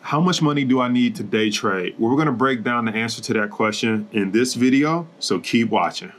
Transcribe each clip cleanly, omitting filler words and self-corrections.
How much money do I need to day trade? Well, we're gonna break down the answer to that question in this video, so keep watching.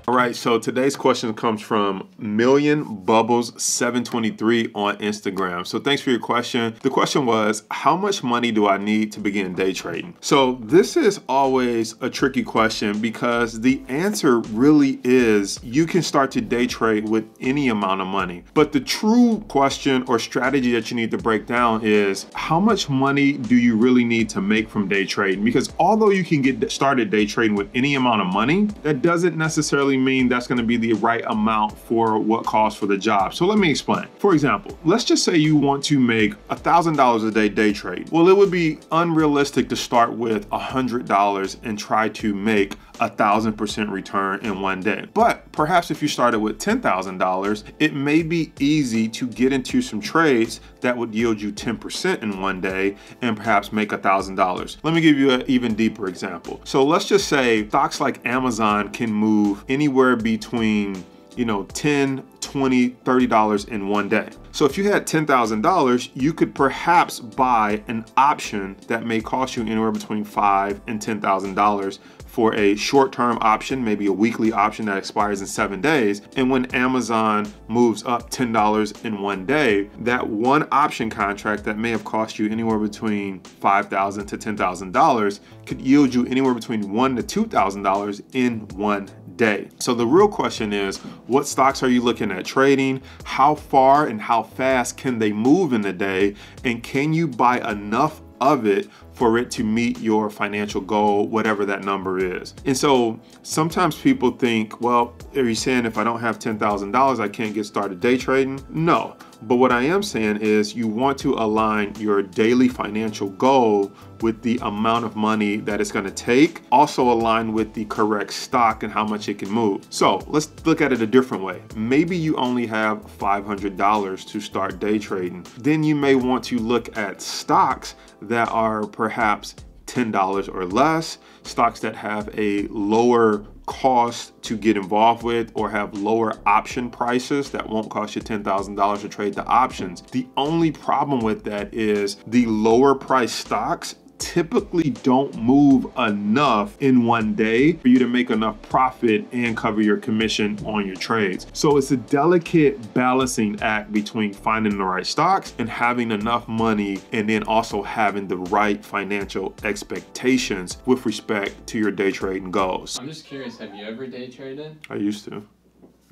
All right, so today's question comes from MillionBubbles723 on Instagram. So thanks for your question. The question was, how much money do I need to begin day trading? So this is always a tricky question because the answer really is you can start to day trade with any amount of money. But the true question or strategy that you need to break down is how much money do you really need to make from day trading? Because although you can get started day trading with any amount of money, that doesn't necessarily mean that's going to be the right amount for what calls for the job. So let me explain. For example, let's just say you want to make $1,000 a day trade. Well, it would be unrealistic to start with $100 and try to make 1,000% return in one day. But perhaps if you started with $10,000, it may be easy to get into some trades that would yield you 10% in one day and perhaps make $1,000. Let me give you an even deeper example. So let's just say stocks like Amazon can move anywhere between $10, $20, $30 in one day. So if you had $10,000, you could perhaps buy an option that may cost you anywhere between $5,000 and $10,000 for a short-term option, maybe a weekly option that expires in 7 days. And when Amazon moves up $10 in one day, that one option contract that may have cost you anywhere between $5,000 to $10,000 could yield you anywhere between $1,000 to $2,000 in one day. So the real question is, what stocks are you looking at trading? How far and how fast can they move in a day? And can you buy enough of it for it to meet your financial goal, whatever that number is? And so sometimes people think, well, are you saying if I don't have $10,000, I can't get started day trading? No. But what I am saying is you want to align your daily financial goal with the amount of money that it's going to take, also align with the correct stock and how much it can move. So let's look at it a different way. Maybe you only have $500 to start day trading. Then you may want to look at stocks that are perhaps $10 or less, stocks that have a lower cost to get involved with or have lower option prices that won't cost you $10,000 to trade the options. The only problem with that is the lower price stocks typically don't move enough in one day for you to make enough profit and cover your commission on your trades. So it's a delicate balancing act between finding the right stocks and having enough money, and then also having the right financial expectations with respect to your day trading goals. I'm just curious, have you ever day traded? I used to.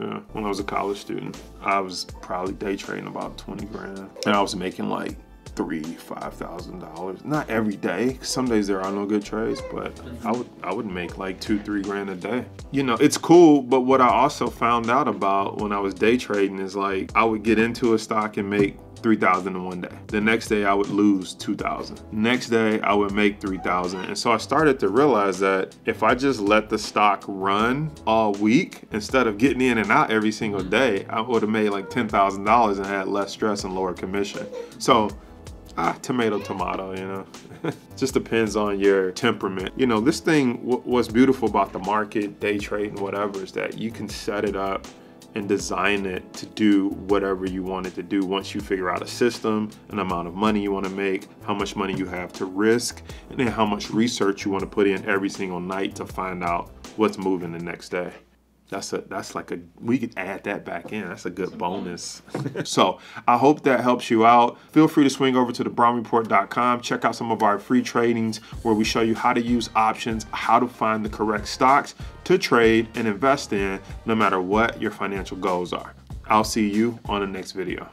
Yeah, when I was a college student, I was probably day trading about 20 grand. And I was making like $3,000, $5,000. Not every day. Some days there are no good trades, but I would make like $2, $3 grand a day. It's cool, but what I also found out about when I was day trading is like I would get into a stock and make $3,000 in one day. The next day I would lose $2,000. Next day I would make $3,000. And so I started to realize that if I just let the stock run all week instead of getting in and out every single day, I would have made like $10,000 and had less stress and lower commission. So tomato, just depends on your temperament. This thing, what's beautiful about the market, day trading, whatever, is that you can set it up and design it to do whatever you want it to do once you figure out a system, an amount of money you want to make, how much money you have to risk, and then how much research you want to put in every single night to find out what's moving the next day. We could add that back in. That's a good bonus. So I hope that helps you out. Feel free to swing over to thebrownreport.com. Check out some of our free tradings where we show you how to use options, how to find the correct stocks to trade and invest in no matter what your financial goals are. I'll see you on the next video.